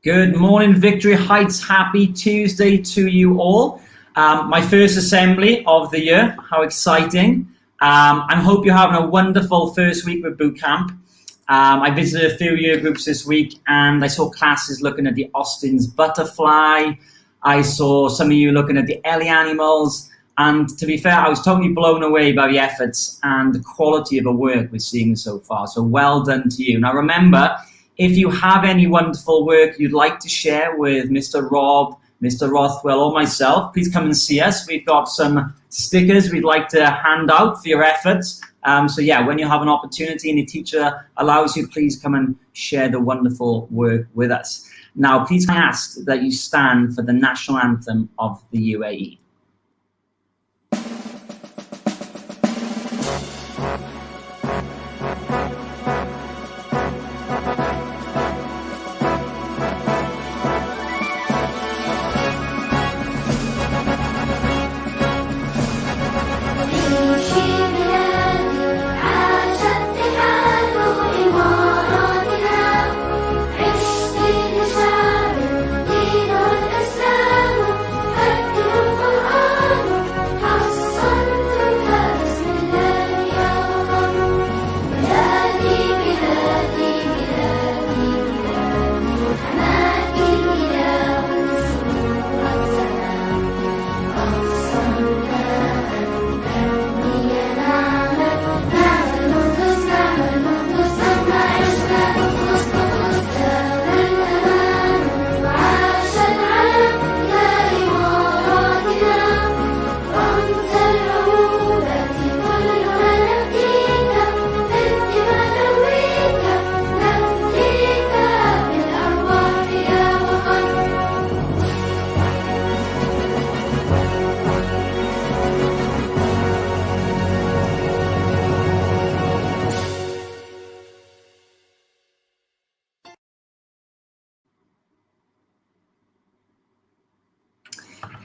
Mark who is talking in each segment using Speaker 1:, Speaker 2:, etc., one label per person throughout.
Speaker 1: Good morning, Victory Heights. Happy Tuesday to you all. My first assembly of the year. How exciting. I hope you're having a wonderful first week with boot camp. I visited a few year groups this week and I saw classes looking at the Austin's butterfly. I saw some of you looking at the Ellie animals. And to be fair, I was totally blown away by the efforts and the quality of the work we're seeing so far. So well done to you. Now remember, if you have any wonderful work you'd like to share with Mr. Rob, Mr. Rothwell, or myself, please come and see us. We've got some stickers we'd like to hand out for your efforts. So yeah, when you have an opportunity and your teacher allows you, please come and share the wonderful work with us. Now, please ask that you stand for the national anthem of the UAE.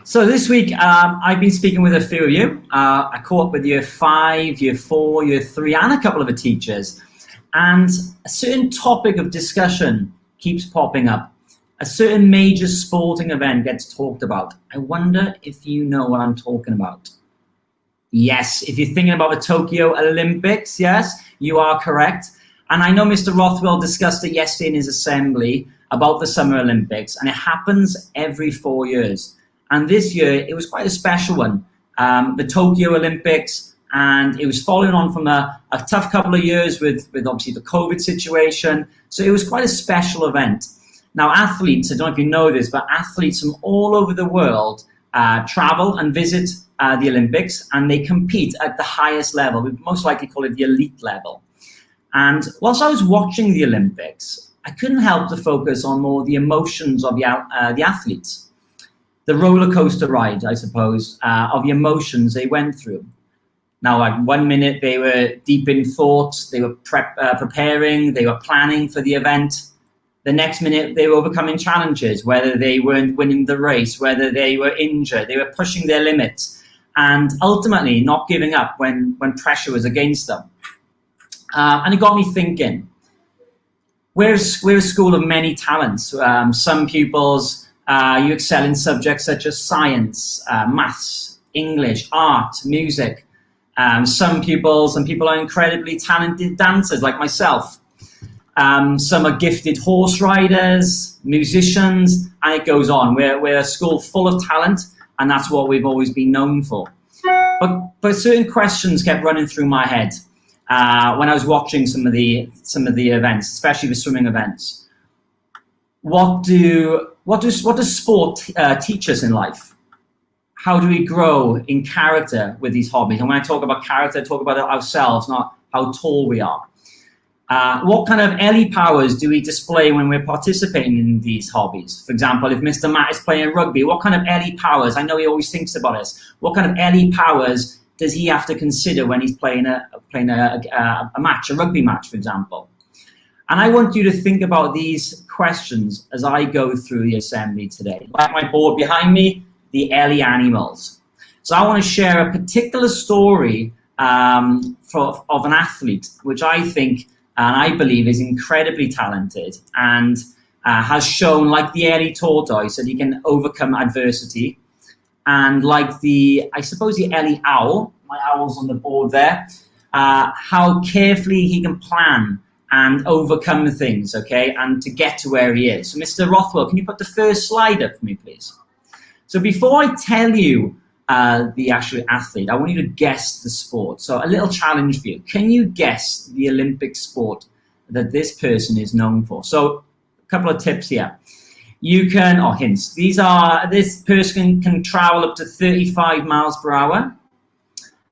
Speaker 1: So this week, I've been speaking with a few of you. I caught up with year 5, year 4, year 3, and a couple of the teachers. And a certain topic of discussion keeps popping up. A certain major sporting event gets talked about. I wonder if you know what I'm talking about. Yes, if you're thinking about the Tokyo Olympics, yes, you are correct. And I know Mr. Rothwell discussed it yesterday in his assembly about the Summer Olympics, and it happens every 4 years. And this year, it was quite a special one, the Tokyo Olympics, and it was following on from a tough couple of years with obviously the COVID situation. So it was quite a special event. Now, athletes, I don't know if you know this, but athletes from all over the world travel and visit the Olympics, and they compete at the highest level. We most likely call it the elite level. And whilst I was watching the Olympics, I couldn't help to focus on more the emotions of the athletes. The roller coaster ride, I suppose, of the emotions they went through. Now, like 1 minute they were deep in thought, they were preparing, they were planning for the event. The next minute they were overcoming challenges, whether they weren't winning the race, whether they were injured, they were pushing their limits, and ultimately not giving up when pressure was against them. And it got me thinking, we're a school of many talents. Some pupils, you excel in subjects such as science, maths, English, art, music. Some pupils and people are incredibly talented dancers like myself. Some are gifted horse riders, musicians, and it goes on. We're a school full of talent, and that's what we've always been known for. But certain questions kept running through my head when I was watching some of the events, especially the swimming events. What does sport teach us in life? How do we grow in character with these hobbies? And when I talk about character, I talk about ourselves, not how tall we are. What kind of Ellie powers do we display when we're participating in these hobbies? For example, if Mr. Matt is playing rugby, what kind of Ellie powers? I know he always thinks about us. What kind of Ellie powers does he have to consider when he's playing a match, a rugby match, for example? And I want you to think about these questions as I go through the assembly today. Like my board behind me, the Ellie animals. So I want to share a particular story of an athlete, which I think and I believe is incredibly talented. And has shown, like the Ellie tortoise, that he can overcome adversity. And like the Ellie owl, my owl's on the board there, how carefully he can plan and overcome things, okay, and to get to where he is. So Mr. Rothwell, can you put the first slide up for me, please? So before I tell you the actual athlete, I want you to guess the sport. So a little challenge for you. Can you guess the Olympic sport that this person is known for? So a couple of tips here. You can, or hints, this person can travel up to 35 miles per hour.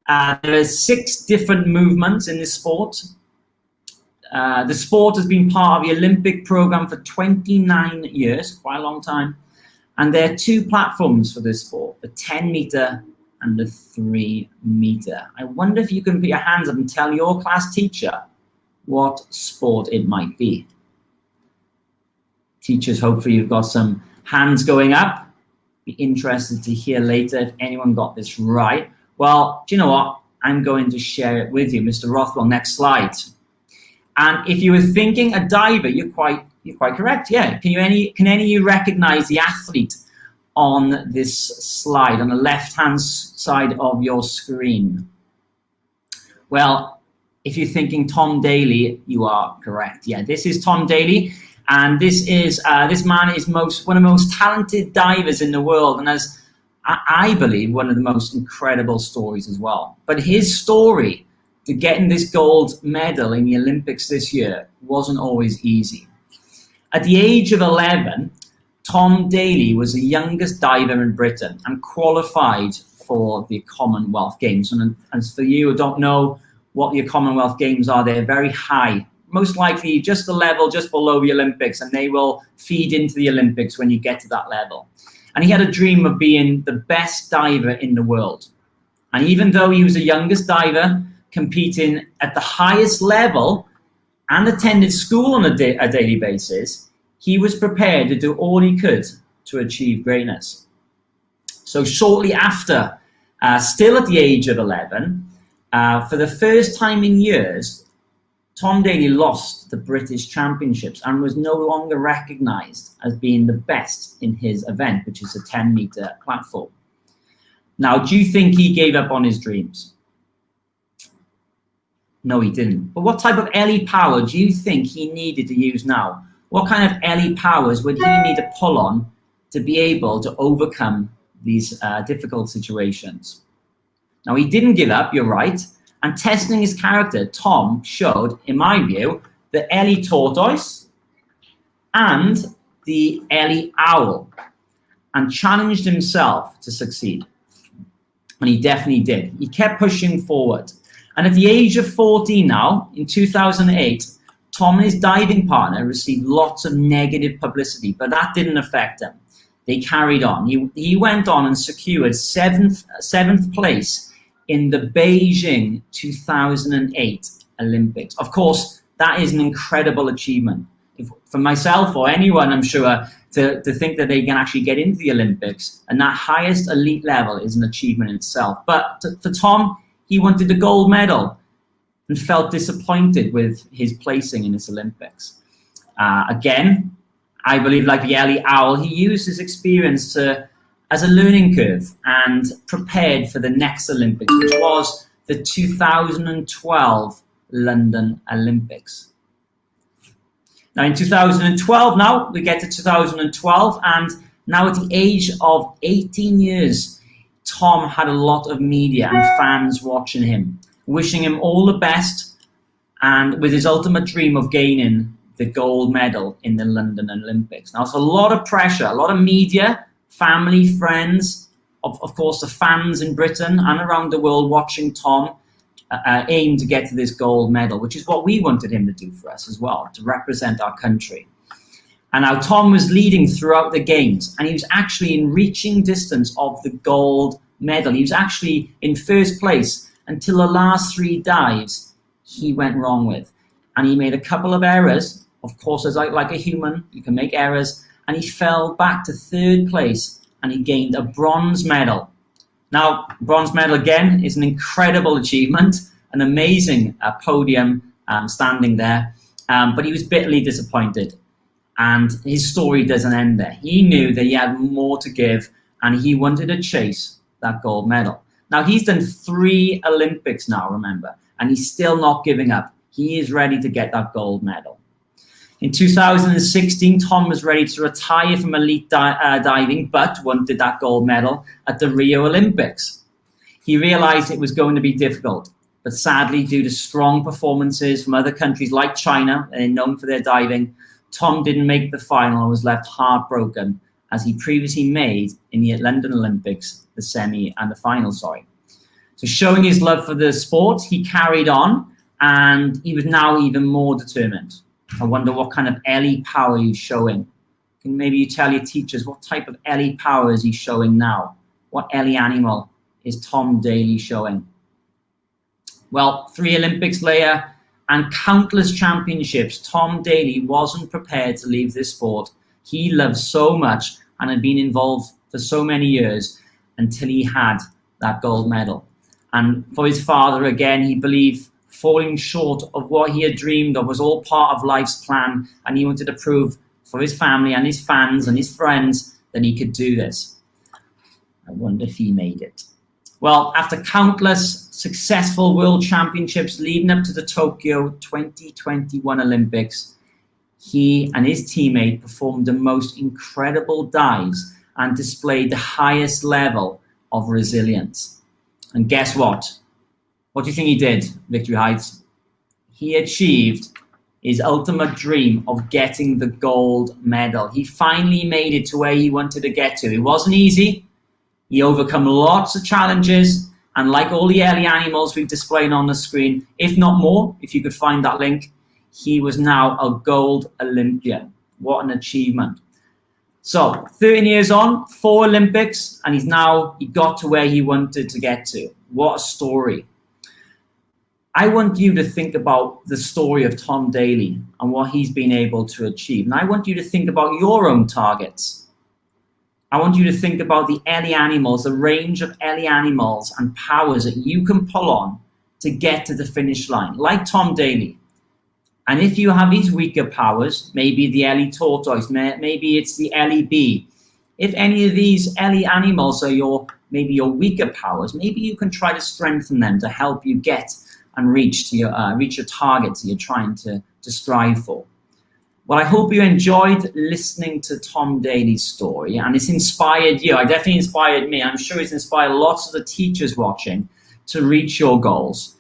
Speaker 1: There are 6 different movements in this sport. The sport has been part of the Olympic program for 29 years, quite a long time. And there are 2 platforms for this sport, the 10-meter and the 3-meter. I wonder if you can put your hands up and tell your class teacher what sport it might be. Teachers, hopefully you've got some hands going up. Be interested to hear later if anyone got this right. Well, do you know what? I'm going to share it with you. Mr. Rothwell, next slide. And if you were thinking a diver, you're quite correct. Yeah. Can any of you recognize the athlete on this slide on the left-hand side of your screen? Well, if you're thinking Tom Daley, you are correct. Yeah, this is Tom Daley. And this man is one of the most talented divers in the world, and has, I believe, one of the most incredible stories as well. But his story to getting this gold medal in the Olympics this year wasn't always easy. At the age of 11, Tom Daley was the youngest diver in Britain and qualified for the Commonwealth Games. And as for you who don't know what the Commonwealth Games are, they're very high. Most likely just the level just below the Olympics, and they will feed into the Olympics when you get to that level. And he had a dream of being the best diver in the world. And even though he was the youngest diver competing at the highest level and attended school on a daily basis, he was prepared to do all he could to achieve greatness. So shortly after, still at the age of 11, for the first time in years, Tom Daley lost the British Championships and was no longer recognised as being the best in his event, which is a 10-meter platform. Now, do you think he gave up on his dreams? No, he didn't. But what type of LE power do you think he needed to use now? What kind of LE powers would he need to pull on to be able to overcome these difficult situations? Now, he didn't give up, you're right. And testing his character, Tom showed, in my view, the Ellie tortoise and the Ellie owl, and challenged himself to succeed. And he definitely did. He kept pushing forward. And at the age of 14 now, in 2008, Tom and his diving partner received lots of negative publicity, but that didn't affect him. They carried on. He went on and secured seventh place in the Beijing 2008 Olympics. Of course, that is an incredible achievement. For myself or anyone, I'm sure, to think that they can actually get into the Olympics, and that highest elite level is an achievement in itself. But for Tom, he wanted the gold medal and felt disappointed with his placing in this Olympics. Again, I believe, like the Ellie Owl, he used his experience as a learning curve and prepared for the next Olympics, which was the 2012 London Olympics. Now in 2012, now we get to 2012, and now at the age of 18 years, Tom had a lot of media and fans watching him, wishing him all the best, and with his ultimate dream of gaining the gold medal in the London Olympics. Now it's a lot of pressure, a lot of media, family, friends, of course the fans in Britain and around the world watching Tom aim to get to this gold medal, which is what we wanted him to do for us as well, to represent our country. And now Tom was leading throughout the games, and he was actually in reaching distance of the gold medal. He was actually in first place until the last 3 dives he went wrong with. And he made a couple of errors. Of course, as like a human, you can make errors. And he fell back to 3rd place, and he gained a bronze medal. Now, bronze medal again is an incredible achievement, an amazing podium standing there, but he was bitterly disappointed. And his story doesn't end there. He knew that he had more to give, and he wanted to chase that gold medal. Now, he's done 3 Olympics now, remember, and he's still not giving up. He is ready to get that gold medal. In 2016, Tom was ready to retire from elite diving, but wanted that gold medal at the Rio Olympics. He realized it was going to be difficult, but sadly, due to strong performances from other countries like China, they're known for their diving, Tom didn't make the final and was left heartbroken, as he previously made in the London Olympics, the semi and the final, So showing his love for the sport, he carried on, and he was now even more determined. I wonder what kind of LE power he's showing. Can maybe you tell your teachers what type of LE power is he showing now? What LE animal is Tom Daley showing? Well, 3 Olympics later and countless championships, Tom Daley wasn't prepared to leave this sport. He loved so much and had been involved for so many years until he had that gold medal. And for his father, again, he believed falling short of what he had dreamed of was all part of life's plan, and he wanted to prove for his family and his fans and his friends that he could do this. I wonder if he made it. Well, after countless successful world championships leading up to the Tokyo 2021 Olympics, he and his teammate performed the most incredible dives and displayed the highest level of resilience. And guess what? What do you think he did, Victory Heights? He achieved his ultimate dream of getting the gold medal. He finally made it to where he wanted to get to. It wasn't easy. He overcome lots of challenges, and like all the early animals we've displayed on the screen, if not more, if you could find that link, he was now a gold Olympian. What an achievement. So 13 years on, 4 Olympics, and he got to where he wanted to get to. What a story. I want you to think about the story of Tom Daley and what he's been able to achieve. And I want you to think about your own targets. I want you to think about the LE animals, the range of LE animals and powers that you can pull on to get to the finish line, like Tom Daley. And if you have these weaker powers, maybe the LE tortoise, maybe it's the LE bee. If any of these LE animals are maybe your weaker powers, maybe you can try to strengthen them to help you get and reach your targets you're trying to strive for. Well, I hope you enjoyed listening to Tom Daley's story, and it's inspired you. It definitely inspired me. I'm sure it's inspired lots of the teachers watching to reach your goals,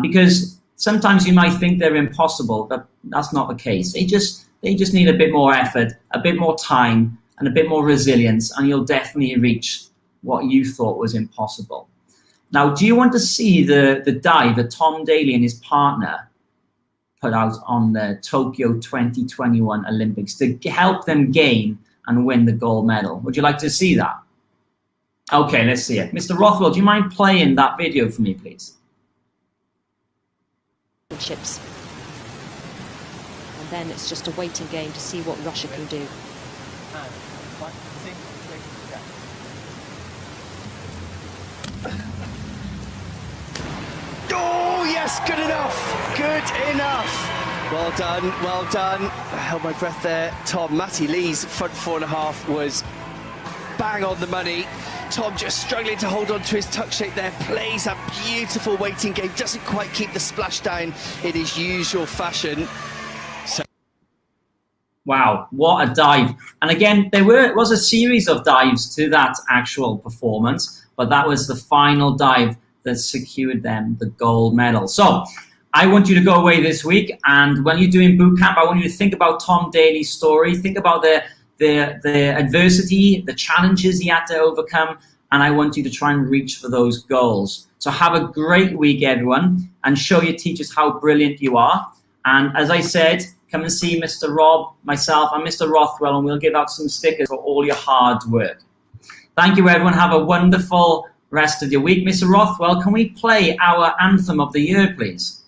Speaker 1: because sometimes you might think they're impossible, but that's not the case. They just need a bit more effort, a bit more time, and a bit more resilience, and you'll definitely reach what you thought was impossible. Now, do you want to see the dive that Tom Daley and his partner put out on the Tokyo 2021 Olympics to help them gain and win the gold medal? Would you like to see that? Okay, let's see it. Mr. Rothwell, do you mind playing that video for me, please?
Speaker 2: Chips. And then it's just a waiting game to see what Russia can do.
Speaker 3: Oh, yes, good enough. Good enough. Well done, well done. I held my breath there. Tom, Matty Lee's front 4.5 was bang on the money. Tom just struggling to hold on to his tuck shape there. Plays a beautiful waiting game. Doesn't quite keep the splash down in his usual fashion.
Speaker 1: Wow, what a dive. And again, it was a series of dives to that actual performance, but that was the final dive that secured them the gold medal. So I want you to go away this week, and when you're doing boot camp, I want you to think about Tom Daley's story, think about the adversity, the challenges he had to overcome, and I want you to try and reach for those goals. So have a great week, everyone, and show your teachers how brilliant you are. And as I said, come and see Mr. Rob, myself, and Mr. Rothwell, and we'll give out some stickers for all your hard work. Thank you, everyone. Have a wonderful rest of your week. Mr. Rothwell, can we play our anthem of the year, please?